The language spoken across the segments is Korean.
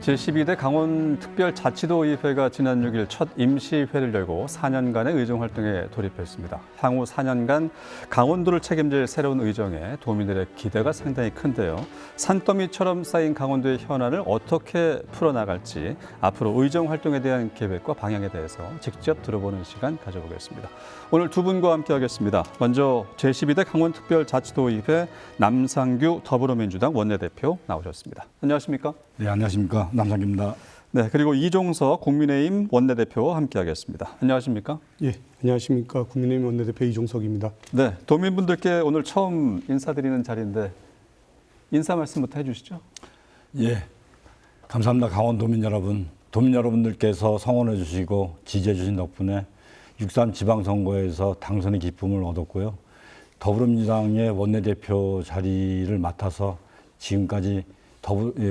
제12대 강원특별자치도의회가 지난 6일 첫 임시회를 열고 4년간의 의정활동에 돌입했습니다. 향후 4년간 강원도를 책임질 새로운 의정에 도민들의 기대가 상당히 큰데요. 산더미처럼 쌓인 강원도의 현안을 어떻게 풀어나갈지 앞으로 의정활동에 대한 계획과 방향에 대해서 직접 들어보는 시간 가져보겠습니다. 오늘 두 분과 함께하겠습니다. 먼저 제12대 강원특별자치도의회 남상규 더불어민주당 원내대표 나오셨습니다. 안녕하십니까? 네, 안녕하십니까. 남상규입니다. 네, 그리고 이종석 국민의힘 원내대표와 함께하겠습니다. 안녕하십니까? 예, 안녕하십니까. 국민의힘 원내대표 이종석입니다. 네, 도민분들께 오늘 처음 인사드리는 자리인데 인사 말씀부터 해주시죠. 예, 감사합니다. 강원도민 여러분. 도민 여러분들께서 성원해 주시고 지지해 주신 덕분에 6.3 지방선거에서 당선의 기쁨을 얻었고요. 더불어민주당의 원내대표 자리를 맡아서 지금까지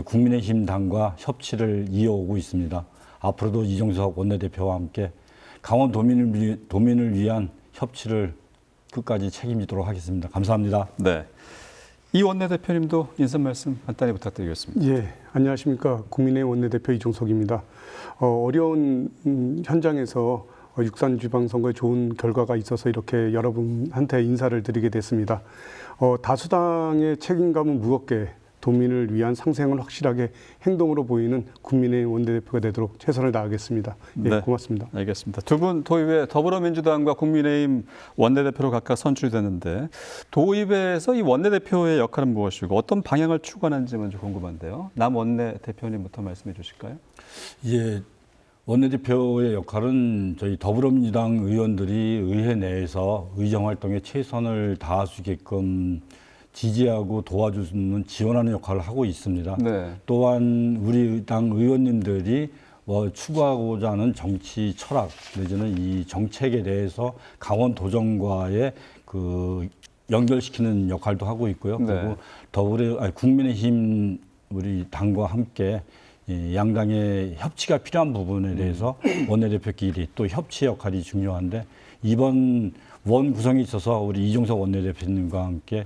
국민의힘 당과 협치를 이어오고 있습니다. 앞으로도 이종석 원내대표와 함께 강원 도민을 위한 협치를 끝까지 책임지도록 하겠습니다. 감사합니다. 네, 이 원내대표님도 인사 말씀 간단히 부탁드리겠습니다. 예, 안녕하십니까. 국민의힘 원내대표 이종석입니다. 어려운 현장에서 6.3 지방선거에 좋은 결과가 있어서 이렇게 여러분한테 인사를 드리게 됐습니다. 다수당의 책임감은 무겁게 도민을 위한 상생을 확실하게 행동으로 보이는 국민의힘 원내대표가 되도록 최선을 다하겠습니다. 예, 네, 고맙습니다. 알겠습니다. 두 분 도의회 더불어민주당과 국민의힘 원내대표로 각각 선출됐는데 도의회에서 이 원내대표의 역할은 무엇이고 어떤 방향을 추구하는지 먼저 궁금한데요. 남 원내대표님부터 말씀해 주실까요? 예, 원내대표의 역할은 저희 더불어민주당 의원들이 의회 내에서 의정활동에 최선을 다할 수 있게끔 지지하고 도와주는 지원하는 역할을 하고 있습니다. 네. 또한 우리 당 의원님들이 추구하고자 하는 정치 철학 내지는 이 정책에 대해서 강원도정과의 그 연결시키는 역할도 하고 있고요. 네. 그리고 국민의힘 우리 당과 함께 양당의 협치가 필요한 부분에 대해서 원내대표끼리 또 협치 역할이 중요한데 이번 원 구성에 있어서 우리 이종석 원내대표님과 함께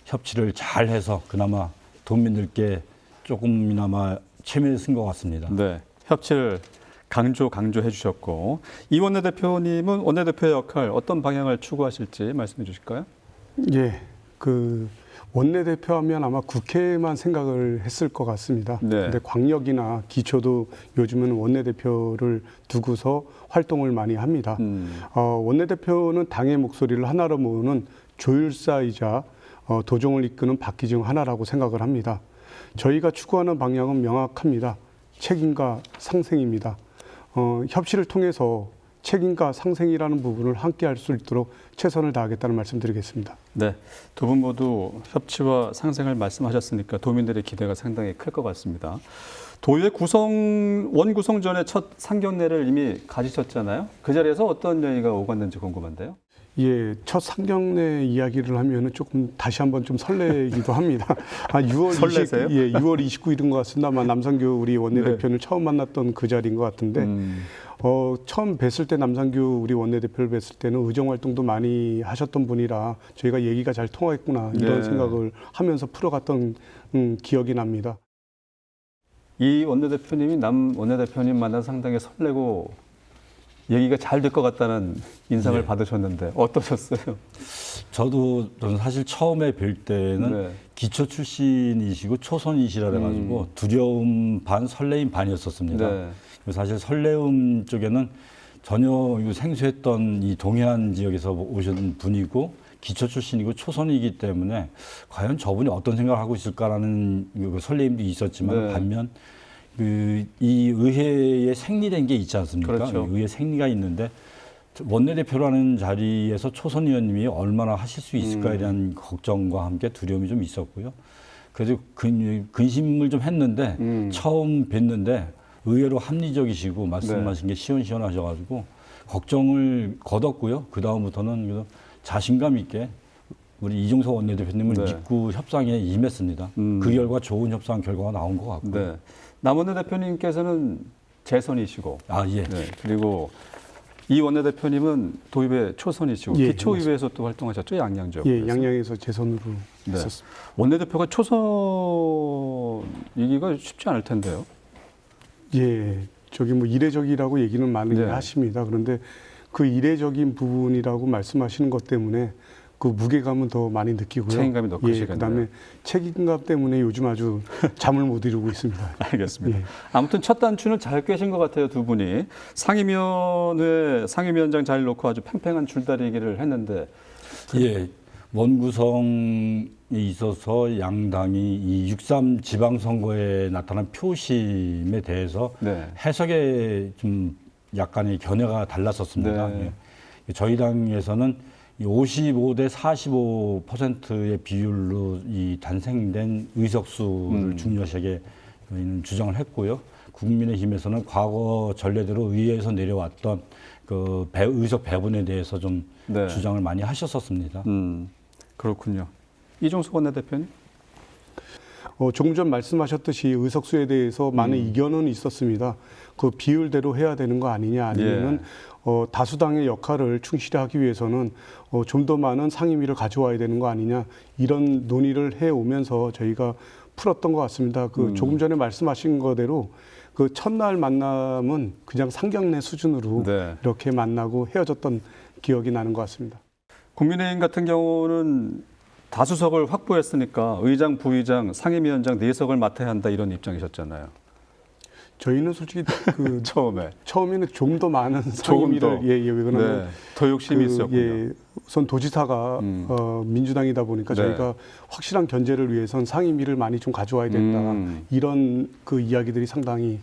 협치를 잘 해서 그나마 도민들께 조금이나마 체면을 쓴 것 같습니다. 네, 협치를 강조해 주셨고 이 원내대표님은 원내대표의 역할 어떤 방향을 추구하실지 말씀해 주실까요? 예, 원내대표 하면 아마 국회만 생각을 했을 것 같습니다. 네. 근데 광역이나 기초도 요즘은 원내대표를 두고서 활동을 많이 합니다. 원내대표는 당의 목소리를 하나로 모으는 조율사이자 도정을 이끄는 바퀴 중 하나라고 생각을 합니다. 저희가 추구하는 방향은 명확합니다. 책임과 상생입니다. 협치를 통해서 책임과 상생이라는 부분을 함께 할 수 있도록 최선을 다하겠다는 말씀드리겠습니다. 네, 두 분 모두 협치와 상생을 말씀하셨으니까 도민들의 기대가 상당히 클 것 같습니다. 도의회 원 구성 전에 첫 상견례를 이미 가지셨잖아요. 그 자리에서 어떤 얘기가 오갔는지 궁금한데요. 예, 첫 상견례 이야기를 하면은 조금 다시 한번 좀 설레기도 합니다. 6월 29일인 것 같습니다. 아마 남상규 우리 원내대표를 네. 처음 만났던 그 자리인 것 같은데, 처음 뵀을 때 남상규 우리 원내대표를 뵀을 때는 의정활동도 많이 하셨던 분이라 저희가 얘기가 잘 통하겠구나 이런 생각을 하면서 풀어갔던 기억이 납니다. 이 원내대표님이 남 원내대표님 만나서 상당히 설레고 얘기가 잘 될 것 같다는 인상을 받으셨는데 어떠셨어요? 저는 사실 처음에 뵐 때는 기초 출신이시고 초선이시라 그래가지고 두려움 반 설레임 반이었었습니다. 네. 사실 설레움 쪽에는 전혀 생소했던 이 동해안 지역에서 오신 분이고 기초 출신이고 초선이기 때문에 과연 저분이 어떤 생각을 하고 있을까라는 설레임도 있었지만 반면 이 의회에 생리된 게 있지 않습니까? 그렇죠. 의회 생리가 있는데 원내대표라는 자리에서 초선 의원님이 얼마나 하실 수 있을까에 대한 걱정과 함께 두려움이 좀 있었고요. 그래서 근심을 좀 했는데 처음 뵀는데 의외로 합리적이시고 말씀하신 게 시원시원하셔가지고 걱정을 거뒀고요. 그 다음부터는 자신감 있게 우리 이종석 원내대표님을 믿고 협상에 임했습니다. 그 결과 좋은 협상 결과가 나온 것 같고요. 네. 남 원내대표님께서는 재선이시고, 예. 네. 그리고 이 원내대표님은 도의회 초선이시고 기초의회에서 또 활동하셨죠, 양양 지역. 예, 양양에서 재선으로 했었습니다. 원내대표가 초선이기가 쉽지 않을 텐데요. 예, 저기 뭐 이례적이라고 얘기는 많이 네. 하십니다. 그런데 그 이례적인 부분이라고 말씀하시는 것 때문에 그 무게감은 더 많이 느끼고요. 책임감이 더 크시겠네요. 그다음에 책임감 때문에 요즘 아주 잠을 못 이루고 있습니다. 알겠습니다. 예. 아무튼 첫 단추는 잘 꿰신 것 같아요, 두 분이. 상임위원장 자리를 놓고 아주 팽팽한 줄다리기를 했는데, 예, 원구성에 있어서 양당이 이 6.3 지방선거에 나타난 표심에 대해서 네. 해석에 좀 약간의 견해가 달랐었습니다. 네. 예. 저희 당에서는 이 55대 45%의 비율로 이 단생된 의석수를 중요시하게 저희는 주장을 했고요. 국민의힘에서는 과거 전례대로 의회에서 내려왔던 그 의석 배분에 대해서 좀 네. 주장을 많이 하셨었습니다. 그렇군요. 이종석 원내대표님? 조금 전 말씀하셨듯이 의석수에 대해서 많은 이견은 있었습니다. 그 비율대로 해야 되는 거 아니냐, 아니면은 다수당의 역할을 충실히 하기 위해서는 좀 더 많은 상임위를 가져와야 되는 거 아니냐, 이런 논의를 해 오면서 저희가 풀었던 것 같습니다. 그 조금 전에 말씀하신 거대로 그 첫날 만남은 그냥 상견례 수준으로 네. 이렇게 만나고 헤어졌던 기억이 나는 것 같습니다. 국민의힘 같은 경우는 다수석을 확보했으니까 의장, 부의장, 상임위원장 4석을 맡아야 한다 이런 입장이셨잖아요. 저희는 솔직히 그 처음에는 좀 더 많은 상임위를 왜냐면 더 욕심이 있었군요. 우선 도지사가 민주당이다 보니까 네. 저희가 확실한 견제를 위해선 상임위를 많이 좀 가져와야 된다. 이런 그 이야기들이 상당히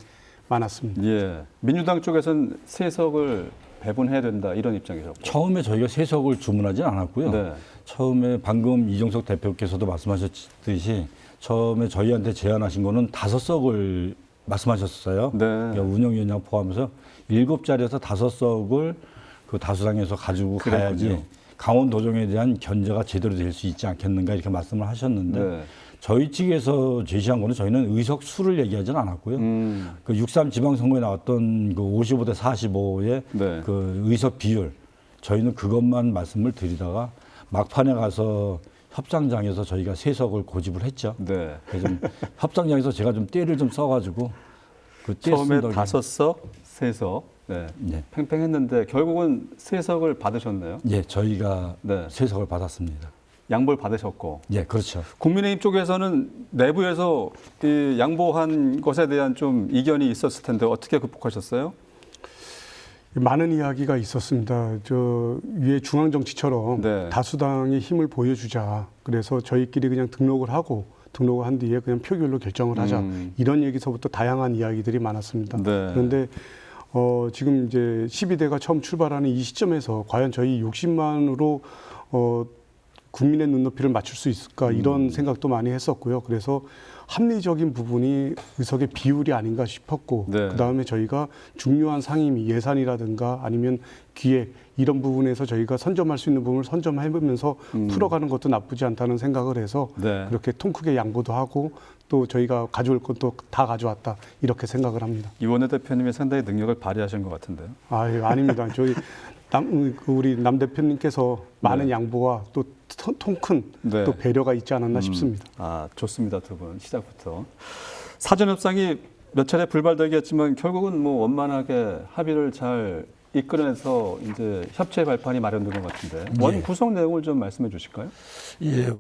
많았습니다. 예. 민주당 쪽에서는 3석을 배분해야 된다 이런 입장이셨고. 처음에 저희가 3석을 주문하진 않았고요. 네. 처음에 방금 이종석 대표께서도 말씀하셨듯이 처음에 저희한테 제안하신 거는 5석을 말씀하셨어요. 네. 그러니까 운영위원장 포함해서 7자리에서 5석을 그 다수당에서 가지고 그랬군요. 가야지 강원도정에 대한 견제가 제대로 될 수 있지 않겠는가 이렇게 말씀을 하셨는데 네. 저희 측에서 제시한 거는 저희는 의석 수를 얘기하지는 않았고요. 그 6.3 지방선거에 나왔던 그 55대 45의 네. 그 의석 비율 저희는 그것만 말씀을 드리다가 막판에 가서 협상장에서 저희가 3석을 고집을 했죠. 네. 그래서 좀 협상장에서 제가 좀 떼를 좀 써가지고 그 처음에 떼쓴 덕에 5석, 3석. 네. 네. 팽팽했는데 결국은 3석을 받으셨네요. 예, 저희가 네. 3석을 받았습니다. 양보를 받으셨고. 예, 그렇죠. 국민의힘 쪽에서는 내부에서 이 양보한 것에 대한 좀 이견이 있었을 텐데 어떻게 극복하셨어요? 많은 이야기가 있었습니다. 저 위에 중앙 정치처럼 네. 다수당의 힘을 보여주자. 그래서 저희끼리 그냥 등록을 한 뒤에 그냥 표결로 결정을 하자. 이런 얘기서부터 다양한 이야기들이 많았습니다. 네. 그런데 지금 이제 12대가 처음 출발하는 이 시점에서 과연 저희 60만으로 국민의 눈높이를 맞출 수 있을까 이런 생각도 많이 했었고요. 그래서 합리적인 부분이 의석의 비율이 아닌가 싶었고 네. 그다음에 저희가 중요한 상임위 예산이라든가 아니면 기획 이런 부분에서 저희가 선점할 수 있는 부분을 선점해보면서 풀어가는 것도 나쁘지 않다는 생각을 해서 네. 그렇게 통 크게 양보도 하고 또 저희가 가져올 것도 다 가져왔다 이렇게 생각을 합니다. 이원혜 대표님이 상당히 능력을 발휘하신 것 같은데요. 아닙니다. 저희 우리 남 대표님께서 많은 양보와 또 통 큰 네. 또 배려가 있지 않았나 싶습니다. 좋습니다. 두 분 시작부터. 사전협상이 몇 차례 불발되긴 했지만 결국은 뭐 원만하게 합의를 잘 이끌어내서 이제 협체 발판이 마련된 것 같은데 원 구성 내용을 좀 말씀해 주실까요? 예.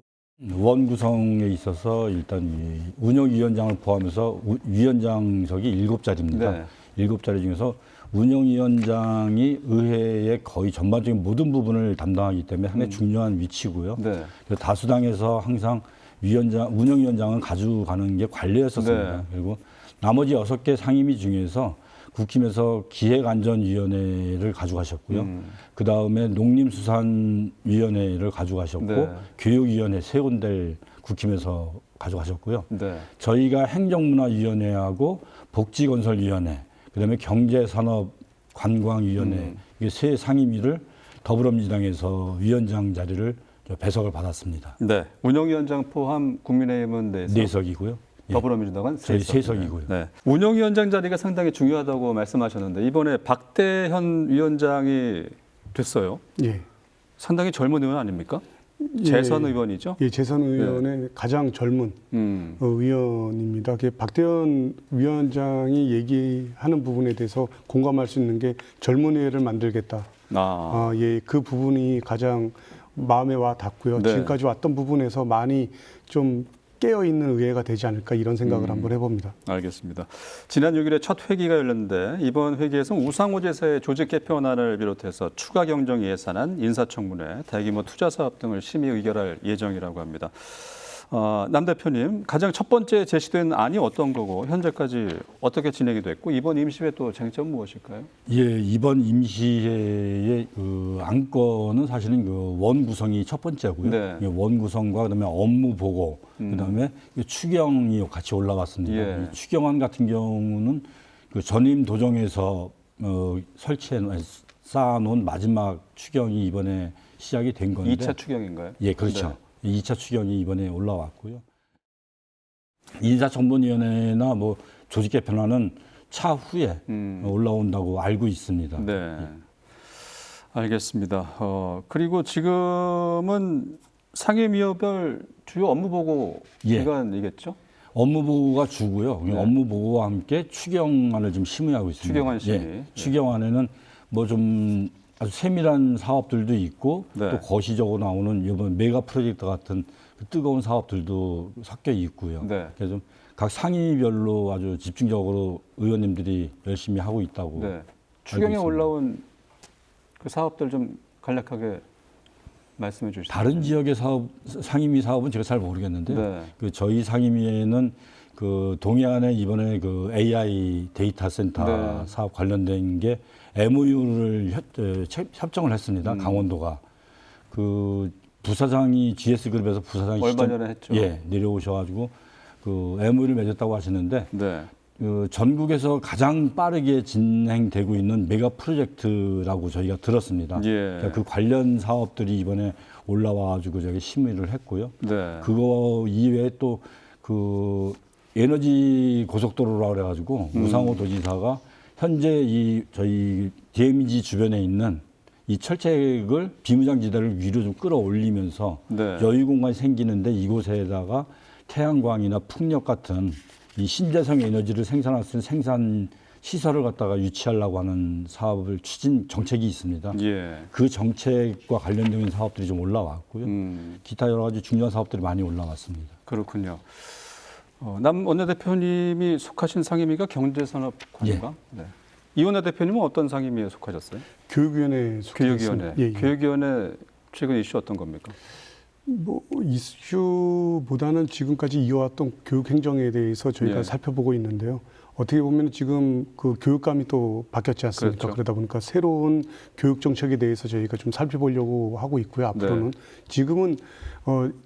원 구성에 있어서 일단 이 운영위원장을 포함해서 위원장석이 7자리입니다. 네. 7자리 중에서 운영위원장이 의회의 거의 전반적인 모든 부분을 담당하기 때문에 상당히 중요한 위치고요. 네. 그래서 다수당에서 항상 운영위원장은 가져가는 게 관례였었습니다. 네. 그리고 나머지 6개 상임위 중에서 국힘에서 기획안전위원회를 가져가셨고요. 그 다음에 농림수산위원회를 가져가셨고 네. 교육위원회 3군데를 국힘에서 가져가셨고요. 네. 저희가 행정문화위원회하고 복지건설위원회, 그다음에 경제산업관광위원회 이게 3 상임위를 더불어민주당에서 위원장 자리를 배석을 받았습니다. 네. 운영위원장 포함 국민의힘은 4석이고요. 더불어민주당은 저희 3석. 3석이고요. 네. 운영위원장 자리가 상당히 중요하다고 말씀하셨는데 이번에 박대현 위원장이 됐어요. 예. 상당히 젊은 의원 아닙니까? 재선 의원이죠? 예, 재선 의원의 가장 젊은 의원입니다. 박대현 위원장이 얘기하는 부분에 대해서 공감할 수 있는 게 젊은 의회를 만들겠다. 예, 그 부분이 가장 마음에 와 닿고요. 네. 지금까지 왔던 부분에서 많이 좀 깨어있는 의회가 되지 않을까 이런 생각을 한번 해봅니다. 알겠습니다. 지난 6일에 첫 회기가 열렸는데 이번 회기에서는 우상호 지사의 조직 개편안을 비롯해서 추가 경정 예산안, 인사청문회, 대규모 투자 사업 등을 심의 의결할 예정이라고 합니다. 남 대표님, 가장 첫 번째 제시된 안이 어떤 거고 현재까지 어떻게 진행이 됐고 이번 임시회 또 쟁점은 무엇일까요? 예, 이번 임시회의 그 안건은 사실은 그 원 구성이 첫 번째고요. 네. 원 구성과 그다음에 업무 보고, 그다음에 추경이 같이 올라왔습니다. 예. 이 추경안 같은 경우는 그 전임 도정에서 쌓아놓은 마지막 추경이 이번에 시작이 된 건데. 2차 추경인가요? 예, 그렇죠. 2차 추경이 이번에 올라왔고요. 인사청문위원회나 뭐 조직 개편안은 차후에 올라온다고 알고 있습니다. 네, 알겠습니다. 그리고 지금은 상임위원별 주요 업무 보고 예. 기간이겠죠? 업무 보고가 주고요. 네. 업무 보고와 함께 추경안을 지금 심의하고 있습니다. 추경안 심의. 예. 추경안에는 뭐 좀 아주 세밀한 사업들도 있고 네. 또 거시적으로 나오는 이번 메가 프로젝트 같은 그 뜨거운 사업들도 섞여 있고요. 네. 그래서 각 상임위별로 아주 집중적으로 의원님들이 열심히 하고 있다고. 네. 추경에 있습니다. 올라온 그 사업들 좀 간략하게 말씀해 주시죠. 다른 지역의 사업, 상임위 사업은 제가 잘 모르겠는데요. 네. 그 저희 상임위에는 그 동해안에 이번에 그 AI 데이터 센터 네. 사업 관련된 게 MOU를 협정을 했습니다. 강원도가. 그 부사장이 GS그룹에서 부사장이 얼마 전에 했죠. 예, 내려오셔가지고 그 MOU를 맺었다고 하시는데 네. 그 전국에서 가장 빠르게 진행되고 있는 메가 프로젝트라고 저희가 들었습니다. 예. 그러니까 그 관련 사업들이 이번에 올라와가지고 저기 심의를 했고요. 네. 그거 이외에 또 그 에너지 고속도로라고 그래가지고 우상호 도지사가 현재 이 저희 DMZ 주변에 있는 이 철책을 비무장지대를 위로 좀 끌어올리면서 네. 여유 공간이 생기는데 이곳에다가 태양광이나 풍력 같은 이 신재생 에너지를 생산할 수 있는 생산 시설을 갖다가 유치하려고 하는 사업을 추진 정책이 있습니다. 예. 그 정책과 관련된 사업들이 좀 올라왔고요. 기타 여러 가지 중요한 사업들이 많이 올라왔습니다. 그렇군요. 남 원내대표님이 속하신 상임위가 경제산업관인가? 네. 이 원내대표님은 어떤 상임위에 속하셨어요? 교육위원회 교육위원회. 예, 예. 교육위원회 최근 이슈 어떤 겁니까? 뭐 이슈보다는 지금까지 이어왔던 교육 행정에 대해서 저희가 예. 살펴보고 있는데요. 어떻게 보면 지금 그 교육감이 또 바뀌었지 않습니까? 그렇죠. 그러다 보니까 새로운 교육 정책에 대해서 저희가 좀 살펴보려고 하고 있고요. 앞으로는 지금은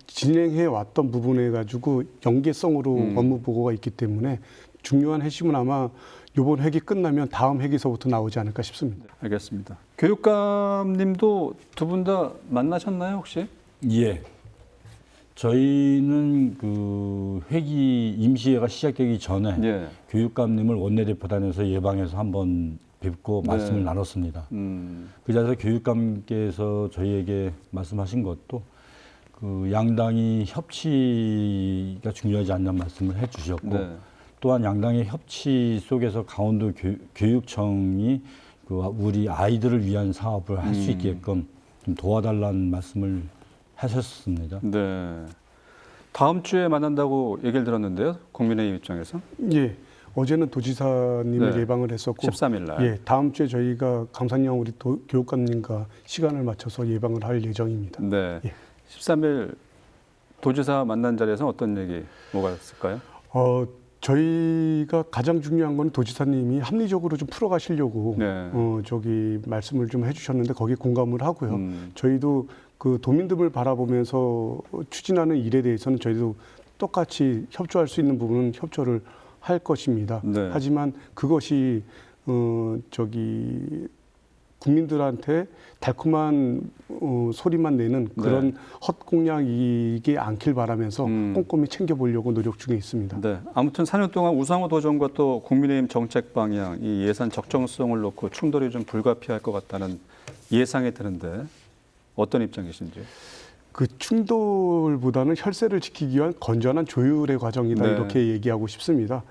진행해 왔던 부분에 가지고 연계성으로 업무 보고가 있기 때문에 중요한 핵심은 아마 이번 회기 끝나면 다음 회기서부터 나오지 않을까 싶습니다. 알겠습니다. 교육감님도 두 분 다 만나셨나요 혹시? 예. 저희는 그 회기 임시회가 시작되기 전에 예. 교육감님을 원내대표단에서 예방해서 한번 뵙고 네. 말씀을 나눴습니다. 그 자리에서 교육감께서 저희에게 말씀하신 것도 그 양당이 협치가 중요하지 않냐는 말씀을 해주셨고 네. 또한 양당의 협치 속에서 강원도 교육청이 그 우리 아이들을 위한 사업을 할 수 있게끔 좀 도와달라는 말씀을 하셨습니다. 네. 다음 주에 만난다고 얘기를 들었는데요. 국민의힘 입장에서. 예. 어제는 도지사님을 네. 예방을 했었고 13일 날. 예, 다음 주에 저희가 강산영 우리 교육감님과 시간을 맞춰서 예방을 할 예정입니다. 네. 예. 13일 도지사 만난 자리에서 어떤 얘기 뭐가 있을까요? 저희가 가장 중요한 건 도지사님이 합리적으로 좀 풀어가시려고 네. 말씀을 좀 해주셨는데 거기에 공감을 하고요. 저희도 그 도민들을 바라보면서 추진하는 일에 대해서는 저희도 똑같이 협조할 수 있는 부분은 협조를 할 것입니다. 네. 하지만 그것이 국민들한테 달콤한 소리만 내는 그런 헛공약이지 않길 바라면서 꼼꼼히 챙겨보려고 노력 중에 있습니다. 네. 아무튼 4년 동안 우상호 도정과 또 국민의힘 정책 방향, 이 예산 적정성을 놓고 충돌이 좀 불가피할 것 같다는 예상이 드는데 어떤 입장이신지요? 그 충돌보다는 혈세를 지키기 위한 건전한 조율의 과정이다 네. 이렇게 얘기하고 싶습니다.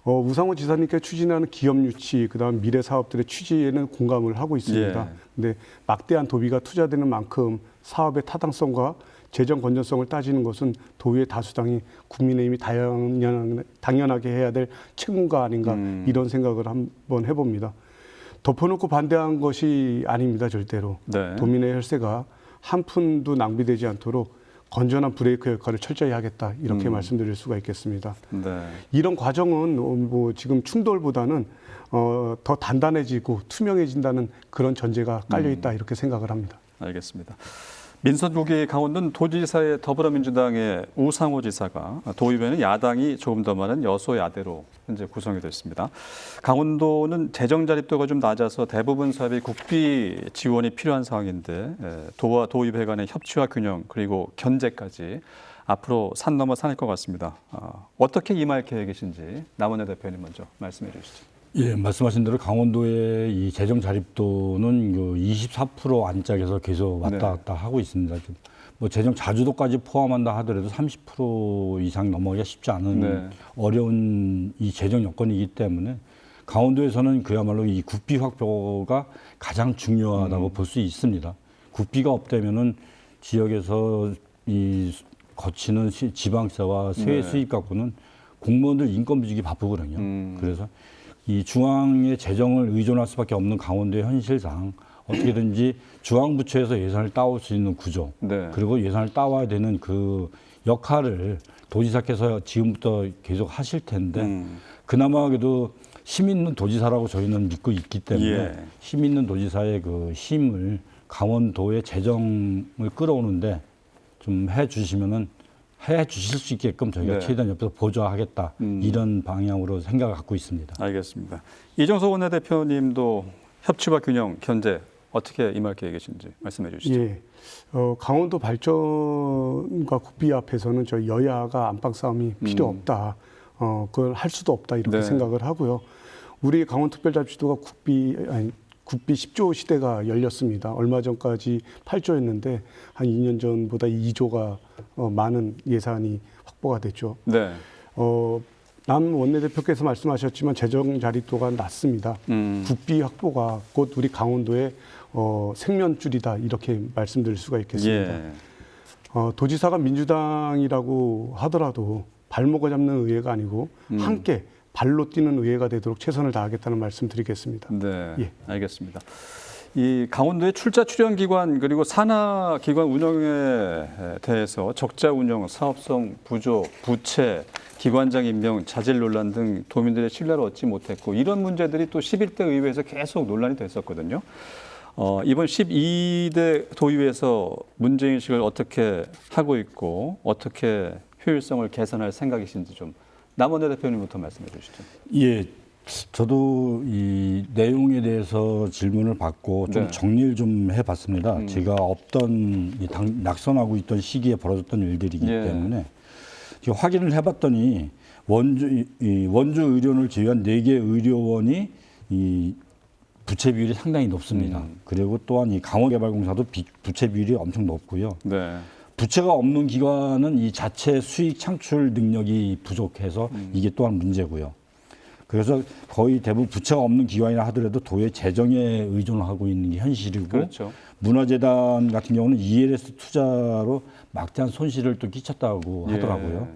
우상호 지사님께 추진하는 기업 유치, 그다음 미래 사업들의 취지에는 공감을 하고 있습니다. 예. 근데 막대한 도비가 투자되는 만큼 사업의 타당성과 재정 건전성을 따지는 것은 도의회 다수당이 국민의힘이 당연하게 해야 될 책무가 아닌가 이런 생각을 한번 해봅니다. 덮어놓고 반대한 것이 아닙니다, 절대로. 네. 도민의 혈세가 한 푼도 낭비되지 않도록 건전한 브레이크 역할을 철저히 하겠다 이렇게 말씀드릴 수가 있겠습니다. 네. 이런 과정은 뭐 지금 충돌보다는 더 단단해지고 투명해진다는 그런 전제가 깔려 있다 이렇게 생각을 합니다. 알겠습니다. 민선 9기 강원도는 도지사의 더불어민주당의 우상호 지사가, 도의회는 야당이 조금 더 많은 여소야대로 현재 구성이 됐습니다. 강원도는 재정 자립도가 좀 낮아서 대부분 사업이 국비 지원이 필요한 상황인데 도와 도의회 간의 협치와 균형 그리고 견제까지 앞으로 산 넘어 산일 것 같습니다. 어떻게 임할 계획이신지 남원의 대표님 먼저 말씀해 주시죠. 예, 말씀하신 대로 강원도의 이 재정 자립도는 24% 안짝에서 계속 왔다 갔다 하고 있습니다. 뭐 재정 자주도까지 포함한다 하더라도 30% 이상 넘어가기가 쉽지 않은 어려운 이 재정 여건이기 때문에 강원도에서는 그야말로 이 국비 확보가 가장 중요하다고 볼 수 있습니다. 국비가 없다면은 지역에서 이 거치는 지방세와 세외 수입 갖고는 공무원들 인건비 주기 바쁘거든요. 그래서 이 중앙의 재정을 의존할 수밖에 없는 강원도의 현실상 어떻게든지 중앙부처에서 예산을 따올 수 있는 구조, 그리고 예산을 따와야 되는 그 역할을 도지사께서 지금부터 계속 하실 텐데 그나마 그래도 힘 있는 도지사라고 저희는 믿고 있기 때문에 힘 있는 도지사의 그 힘을 강원도의 재정을 끌어오는데 좀 해 주실 수 있게끔 저희가 최대한 옆에서 보조하겠다 이런 방향으로 생각을 갖고 있습니다. 알겠습니다. 이정석 원내대표님도 협치와 균형, 견제 어떻게 임할 계획이신지 말씀해 주시죠. 예, 강원도 발전과 국비 앞에서는 저희 여야가 안방 싸움이 필요 없다. 그걸 할 수도 없다 이렇게 생각을 하고요. 우리 강원특별자치도가 국비 10조 시대가 열렸습니다. 얼마 전까지 8조였는데 한 2년 전보다 2조가 많은 예산이 확보가 됐죠. 네. 남 원내대표께서 말씀하셨지만 재정 자립도가 낮습니다. 국비 확보가 곧 우리 강원도의 생명줄이다 이렇게 말씀드릴 수가 있겠습니다. 도지사가 민주당이라고 하더라도 발목을 잡는 의회가 아니고 함께 발로 뛰는 의회가 되도록 최선을 다하겠다는 말씀드리겠습니다. 네, 예. 알겠습니다. 이 강원도의 출자 출연 기관 그리고 산하 기관 운영에 대해서 적자 운영, 사업성 부조, 부채, 기관장 임명, 자질 논란 등 도민들의 신뢰를 얻지 못했고 이런 문제들이 또 11대 의회에서 계속 논란이 됐었거든요. 이번 12대 도의회에서 문제인식을 어떻게 하고 있고 어떻게 효율성을 개선할 생각이신지 좀 남원내 대표님부터 말씀해 주시죠. 예, 저도 이 내용에 대해서 질문을 받고 좀 정리를 좀 해봤습니다. 제가 없던 낙선하고 있던 시기에 벌어졌던 일들이기 때문에 지금 확인을 해봤더니 원주 의료원을 제외한 4개 의료원이 이 부채 비율이 상당히 높습니다. 그리고 또한 이 강원개발공사도 부채 비율이 엄청 높고요. 부채가 없는 기관은 이 자체 수익 창출 능력이 부족해서 이게 또한 문제고요. 그래서 거의 대부분 부채가 없는 기관이라 하더라도 도의 재정에 의존하고 있는 게 현실이고 문화재단 같은 경우는 ELS 투자로 막대한 손실을 또 끼쳤다고 하더라고요.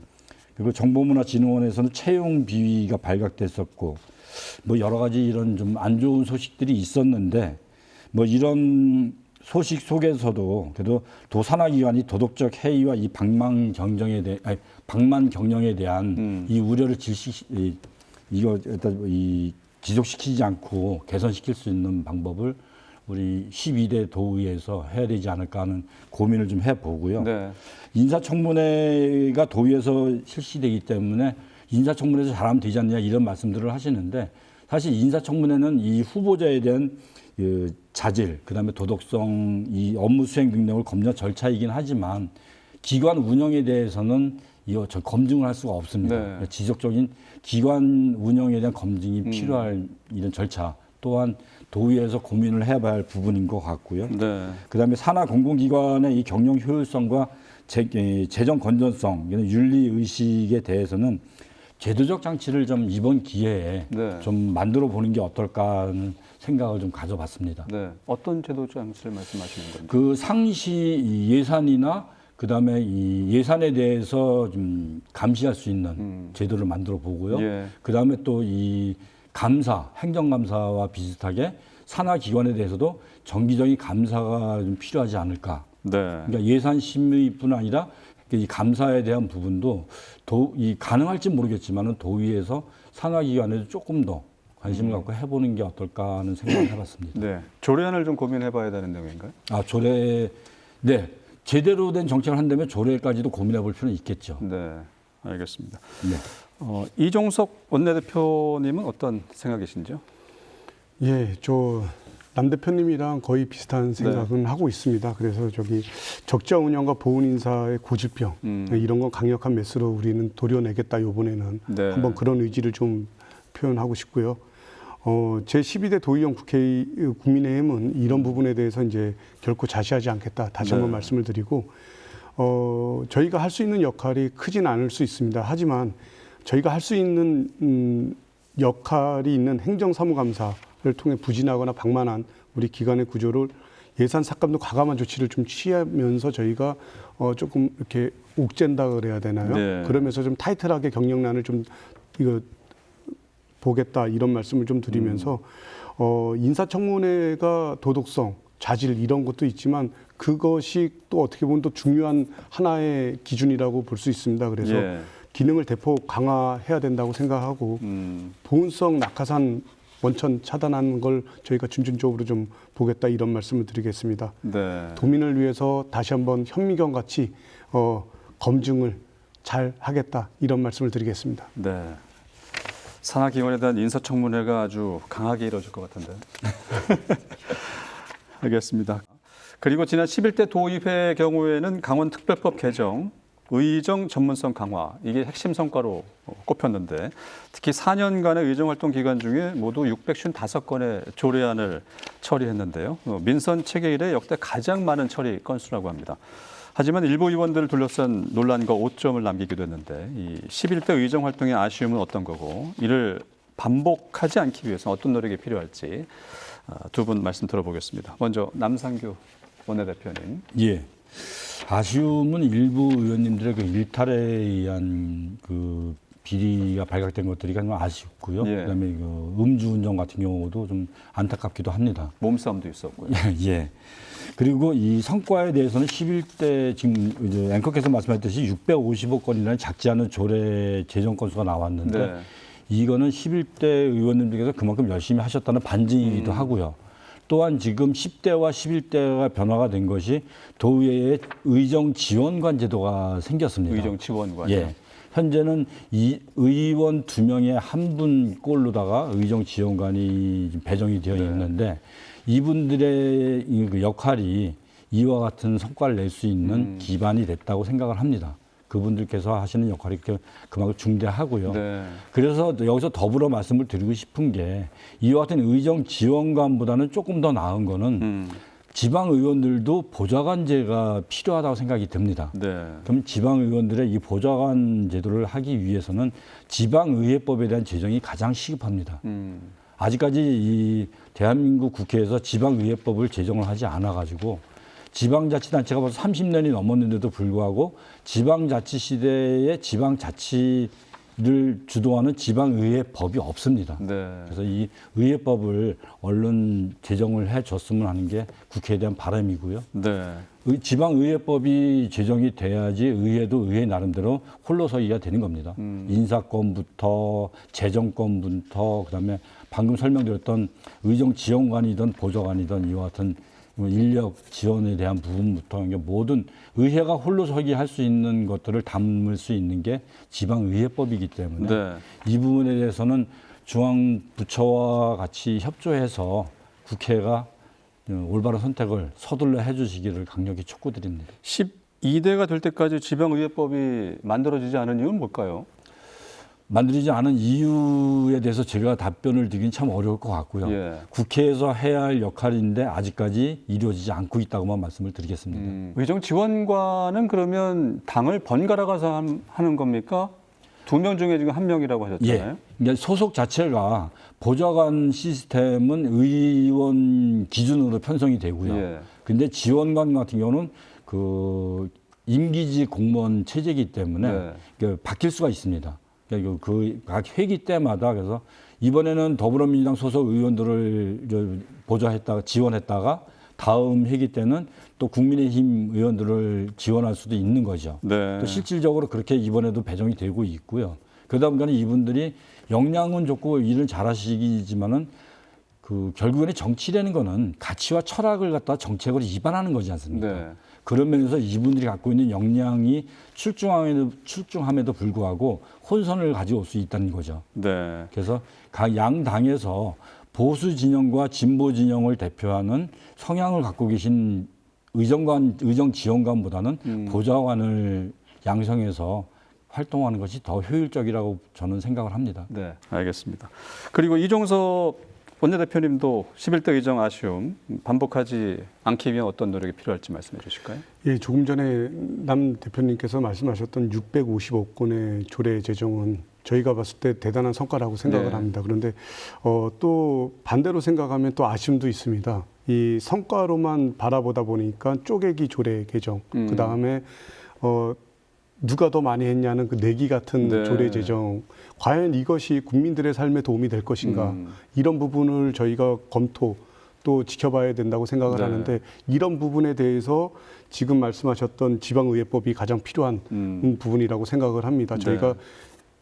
그리고 정보문화진흥원에서는 채용 비위가 발각됐었고 뭐 여러 가지 이런 좀 안 좋은 소식들이 있었는데 뭐 이런 소식 속에서도 그래도 도 산하기관이 도덕적 해이와 이 방만 경영에 대한 이 우려를 지속시키지 않고 개선시킬 수 있는 방법을 우리 12대 도의회에서 해야 되지 않을까 하는 고민을 좀 해보고요. 인사청문회가 도의회에서 실시되기 때문에 인사청문회에서 잘하면 되지 않냐 이런 말씀들을 하시는데 사실 인사청문회는 이 후보자에 대한 그 자질, 그다음에 도덕성, 이 업무 수행 능력을 검증 절차이긴 하지만 기관 운영에 대해서는 이거 검증을 할 수가 없습니다. 지속적인 기관 운영에 대한 검증이 필요할 이런 절차 또한 도의회에서 고민을 해봐야 할 부분인 것 같고요. 네. 그다음에 산하 공공기관의 이 경영 효율성과 재정 건전성, 윤리 의식에 대해서는 제도적 장치를 좀 이번 기회에 네. 좀 만들어 보는 게 어떨까 하는 생각을 좀 가져봤습니다. 네. 어떤 제도 장치를 말씀하시는 건지. 그 상시 예산이나 그다음에 이 예산에 대해서 좀 감시할 수 있는 제도를 만들어 보고요. 예. 그다음에 또 이 감사, 행정감사와 비슷하게 산하 기관에 대해서도 정기적인 감사가 좀 필요하지 않을까. 네. 그러니까 예산 심의뿐 아니라 이 감사에 대한 부분도 가능할지 모르겠지만은 도의에서 산하 기관에도 조금 더 관심을 갖고 해보는 게 어떨까 하는 생각을 해봤습니다. 네. 조례안을 좀 고민해봐야 되는 내용인가요? 네. 제대로 된 정책을 한다면 조례까지도 고민해 볼 필요는 있겠죠. 네. 알겠습니다. 네. 이종석 원내대표님은 어떤 생각이신지요? 예, 남 대표님이랑 거의 비슷한 생각은 하고 있습니다. 그래서 적자 운영과 보훈 인사의 고질병 이런 건 강력한 메스로 우리는 도려내겠다. 이번에는 네. 한번 그런 의지를 좀 표현하고 싶고요. 제 12대 도의원 국민의힘은 이런 부분에 대해서 이제 결코 자시하지 않겠다. 다시 한번 말씀을 드리고 저희가 할 수 있는 역할이 크진 않을 수 있습니다. 하지만 저희가 할 수 있는 역할이 있는 행정사무감사를 통해 부진하거나 방만한 우리 기관의 구조를 예산 삭감도 과감한 조치를 좀 취하면서 저희가 조금 이렇게 옥죄다 그래야 되나요? 네. 그러면서 좀 타이틀하게 경영난을 좀 보겠다 이런 말씀을 좀 드리면서 인사청문회가 도덕성, 자질 이런 것도 있지만 그것이 또 어떻게 보면 또 중요한 하나의 기준이라고 볼 수 있습니다. 그래서 예. 기능을 대폭 강화해야 된다고 생각하고 보훈성 낙하산 원천 차단하는 걸 저희가 중점적으로 좀 보겠다 이런 말씀을 드리겠습니다. 네. 도민을 위해서 다시 한번 현미경 같이 검증을 잘 하겠다 이런 말씀을 드리겠습니다. 네. 산하기관에 대한 인사청문회가 아주 강하게 이루어질 것 같은데. 알겠습니다. 그리고 지난 11대 도의회 경우에는 강원특별법 개정, 의정 전문성 강화, 이게 핵심 성과로 꼽혔는데 특히 4년간의 의정활동 기간 중에 모두 655건의 조례안을 처리했는데요. 민선 체계 이래 역대 가장 많은 처리 건수라고 합니다. 하지만 일부 의원들을 둘러싼 논란과 오점을 남기기도 했는데 이 11대 의정활동의 아쉬움은 어떤 거고 이를 반복하지 않기 위해서 어떤 노력이 필요할지 두 분 말씀 들어보겠습니다. 먼저 남상규 원내대표님. 예. 아쉬움은 일부 의원님들의 그 일탈에 의한 그 비리가 발각된 것들이 좀 아쉽고요. 예. 그다음에 그 음주운전 같은 경우도 좀 안타깝기도 합니다. 몸싸움도 있었고요. 예. 그리고 이 성과에 대해서는 11대 지금 이제 앵커께서 말씀하셨듯이 655건이라는 작지 않은 조례 제정 건수가 나왔는데 네. 이거는 11대 의원님들께서 그만큼 열심히 하셨다는 반증이기도 하고요. 또한 지금 10대와 11대가 변화가 된 것이 도의회에 의정 지원관 제도가 생겼습니다. 의정 지원관. 예. 현재는 이 의원 2명에 한 분 꼴로다가 의정 지원관이 배정이 되어 있는데 이분들의 그 역할이 이와 같은 성과를 낼 수 있는 기반이 됐다고 생각을 합니다. 그분들께서 하시는 역할이 그만큼 중대하고요. 네. 그래서 여기서 더불어 말씀을 드리고 싶은 게 이와 같은 의정 지원관보다는 조금 더 나은 거는 지방 의원들도 보좌관제가 필요하다고 생각이 듭니다. 네. 그럼 지방 의원들의 이 보좌관 제도를 하기 위해서는 지방의회법에 대한 제정이 가장 시급합니다. 아직까지 이 대한민국 국회에서 지방의회법을 제정을 하지 않아가지고 지방자치단체가 벌써 30년이 넘었는데도 불구하고 지방자치 시대에 지방자치를 주도하는 지방의회법이 없습니다. 네. 그래서 이 의회법을 얼른 제정을 해줬으면 하는 게 국회에 대한 바람이고요. 네. 지방의회법이 제정이 돼야지 의회도 의회 나름대로 홀로서기가 되는 겁니다. 인사권부터 재정권부터 그다음에 방금 설명드렸던 의정지원관이든 보좌관이든 이와 같은 인력 지원에 대한 부분부터 모든 의회가 홀로서기 할 수 있는 것들을 담을 수 있는 게 지방의회법이기 때문에 네. 이 부분에 대해서는 중앙부처와 같이 협조해서 국회가 올바른 선택을 서둘러 해주시기를 강력히 촉구드립니다. 12대가 될 때까지 지방의회법이 만들어지지 않은 이유는 뭘까요? 만들어지지 않은 이유에 대해서 제가 답변을 드리긴 참 어려울 것 같고요. 예. 국회에서 해야 할 역할인데 아직까지 이루어지지 않고 있다고만 말씀을 드리겠습니다. 의정 지원관은 그러면 당을 번갈아 가서 하는 겁니까? 2명 중에 지금 1명이라고 하셨잖아요. 예. 그러니까 소속 자체가 보좌관 시스템은 의원 기준으로 편성이 되고요. 예. 근데 지원관 같은 경우는 그 임기직 공무원 체제이기 때문에 네. 그 바뀔 수가 있습니다. 그러니까 각 회기 때마다 그래서 이번에는 더불어민주당 소속 의원들을 보좌했다가 지원했다가 다음 회기 때는 또 국민의힘 의원들을 지원할 수도 있는 거죠. 네. 또 실질적으로 그렇게 이번에도 배정이 되고 있고요. 그러다 보니까 이분들이 역량은 좋고 일을 잘하시지만은 그 결국에는 정치라는 거는 가치와 철학을 갖다 정책으로 위반하는 거지 않습니까? 네. 그런 면에서 이분들이 갖고 있는 역량이 출중함에도 불구하고 혼선을 가지고 올 수 있다는 거죠. 네. 그래서 각 양 당에서 보수 진영과 진보 진영을 대표하는 성향을 갖고 계신 의정 지원관보다는 보좌관을 양성해서 활동하는 것이 더 효율적이라고 저는 생각을 합니다. 네, 알겠습니다. 그리고 이종섭 원내대표님도 11대 의정 아쉬움 반복하지 않기 위한 어떤 노력이 필요할지 말씀해 주실까요? 예, 조금 전에 남 대표님께서 말씀하셨던 655건의 조례 제정은 저희가 봤을 때 대단한 성과라고 생각을 네. 합니다. 그런데 또 반대로 생각하면 또 아쉬움도 있습니다. 이 성과로만 바라보다 보니까 쪼개기 조례 개정, 그 다음에 누가 더 많이 했냐는 그 내기 같은 네. 조례 제정, 과연 이것이 국민들의 삶에 도움이 될 것인가, 이런 부분을 저희가 검토 또 지켜봐야 된다고 생각을 네. 하는데, 이런 부분에 대해서 지금 말씀하셨던 지방의회법이 가장 필요한 부분이라고 생각을 합니다. 저희가 네.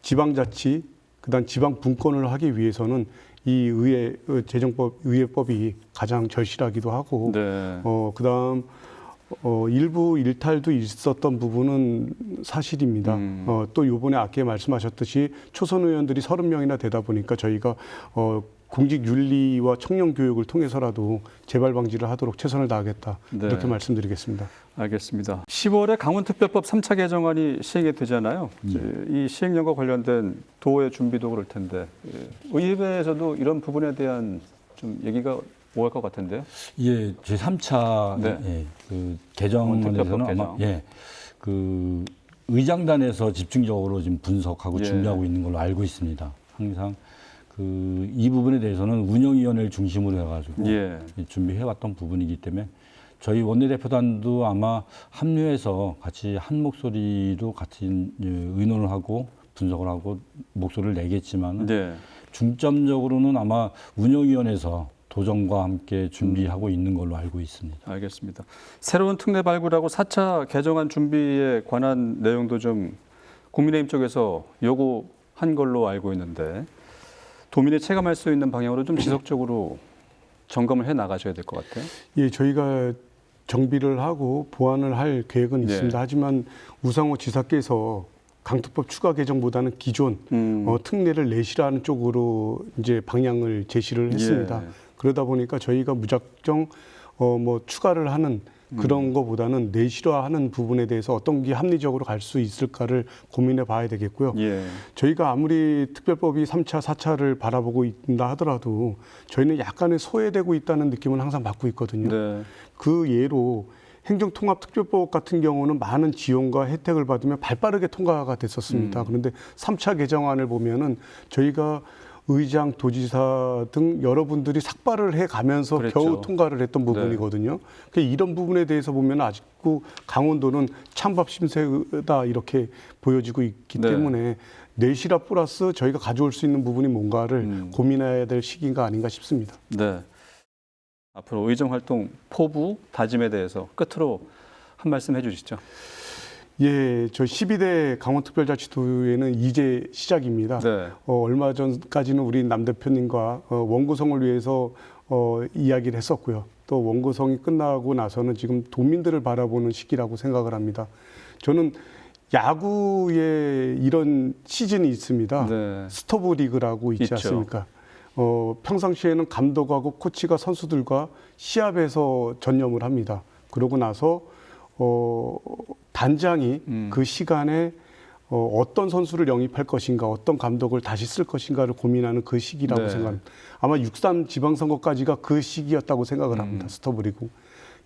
지방자치, 그다음 지방분권을 하기 위해서는 이 의회법이 가장 절실하기도 하고, 네. 그다음 일부 일탈도 있었던 부분은 사실입니다. 또 요번에 아까 말씀하셨듯이 초선 의원들이 30명이나 되다 보니까 저희가 공직 윤리와 청년 교육을 통해서라도 재발 방지를 하도록 최선을 다하겠다. 네. 이렇게 말씀드리겠습니다. 알겠습니다. 10월에 강원특별법 3차 개정안이 시행이 되잖아요. 이 시행령과 관련된 도의 준비도 그럴 텐데 의회에서도 이런 부분에 대한 좀 얘기가 오갈 것 같은데요. 예, 제 3차 네. 예, 그 개정안에서는 아마 그 의장단에서 집중적으로 지금 분석하고 예. 준비하고 있는 걸로 알고 있습니다. 항상 이 부분에 대해서는 운영위원회를 중심으로 해가지고 예. 준비해왔던 부분이기 때문에 저희 원내대표단도 아마 합류해서 같이 한 목소리로 같이 의논을 하고 분석을 하고 목소리를 내겠지만 네. 중점적으로는 아마 운영위원회에서 도정과 함께 준비하고 있는 걸로 알고 있습니다. 알겠습니다. 새로운 특례 발굴하고 4차 개정안 준비에 관한 내용도 좀 국민의힘 쪽에서 요구한 걸로 알고 있는데 도민이 체감할 수 있는 방향으로 좀 지속적으로 점검을 해 나가셔야 될 것 같아요. 예, 저희가 정비를 하고 보완을 할 계획은 네. 있습니다. 하지만 우상호 지사께서 강특법 추가 개정보다는 기존 특례를 내실화하는 쪽으로 이제 방향을 제시를 했습니다. 예. 그러다 보니까 저희가 무작정 뭐 추가를 하는 그런 거보다는 내실화하는 부분에 대해서 어떤 게 합리적으로 갈 수 있을까를 고민해 봐야 되겠고요. 예. 저희가 아무리 특별법이 3차, 4차를 바라보고 있다 하더라도 저희는 약간의 소외되고 있다는 느낌을 항상 받고 있거든요. 네. 그 예로 행정통합특별법 같은 경우는 많은 지원과 혜택을 받으며 발빠르게 통과가 됐었습니다. 그런데 3차 개정안을 보면은 저희가 의장, 도지사 등 여러분들이 삭발을 해가면서 그랬죠. 겨우 통과를 했던 부분이거든요. 이런 부분에 대해서 보면 아직도 강원도는 찬밥 심세다 이렇게 보여지고 있기 네. 때문에 내실화 플러스 저희가 가져올 수 있는 부분이 뭔가를 고민해야 될 시기가 아닌가 싶습니다. 네. 앞으로 의정 활동 포부 다짐에 대해서 끝으로 한 말씀 해주시죠. 예, 저 12대 강원특별자치도의회는 이제 시작입니다. 네. 얼마 전까지는 우리 남 대표님과 원구성을 위해서 이야기를 했었고요. 또 원구성이 끝나고 나서는 지금 도민들을 바라보는 시기라고 생각을 합니다. 저는 야구에 이런 시즌이 있습니다. 네. 스토브 리그라고 있지 있죠. 않습니까? 평상시에는 감독하고 코치가 선수들과 시합에서 전념을 합니다. 그러고 나서 단장이 그 시간에 어떤 선수를 영입할 것인가, 어떤 감독을 다시 쓸 것인가를 고민하는 그 시기라고 네. 생각합니다. 아마 6.3 지방선거까지가 그 시기였다고 생각을 합니다. 스토브리고.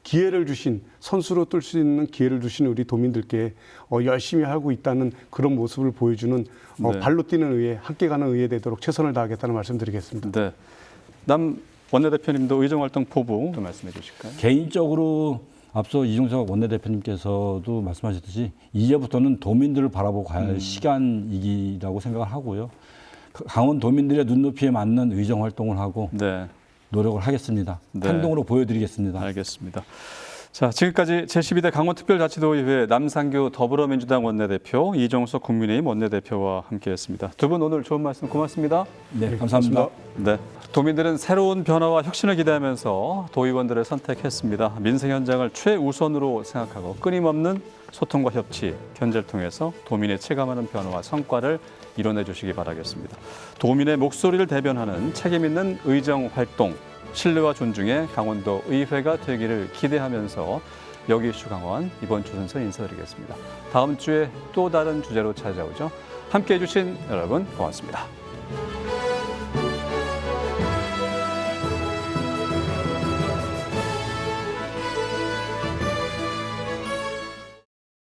기회를 주신, 선수로 뛸 수 있는 기회를 주신 우리 도민들께 열심히 하고 있다는 그런 모습을 보여주는 네. 발로 뛰는 의회, 함께 가는 의회 되도록 최선을 다하겠다는 말씀드리겠습니다. 네. 남 원내대표님도 의정활동 포부 좀 말씀해 주실까요? 개인적으로 앞서 이종석 원내대표님께서도 말씀하셨듯이 이제부터는 도민들을 바라보고 가야 할 시간이라고 생각을 하고요. 강원 도민들의 눈높이에 맞는 의정 활동을 하고 네. 노력을 하겠습니다. 네. 행동으로 보여드리겠습니다. 알겠습니다. 자, 지금까지 제12대 강원특별자치도의회 남상규 더불어민주당 원내대표, 이종석 국민의힘 원내대표와 함께했습니다. 두 분 오늘 좋은 말씀 고맙습니다. 네, 감사합니다. 네, 도민들은 새로운 변화와 혁신을 기대하면서 도의원들을 선택했습니다. 민생 현장을 최우선으로 생각하고 끊임없는 소통과 협치, 견제를 통해서 도민의 체감하는 변화와 성과를 이뤄내 주시기 바라겠습니다. 도민의 목소리를 대변하는 책임 있는 의정 활동, 신뢰와 존중의 강원도 의회가 되기를 기대하면서 여기 이슈 강원 이번 주 순서 인사드리겠습니다. 다음 주에 또 다른 주제로 찾아오죠. 함께해 주신 여러분 고맙습니다.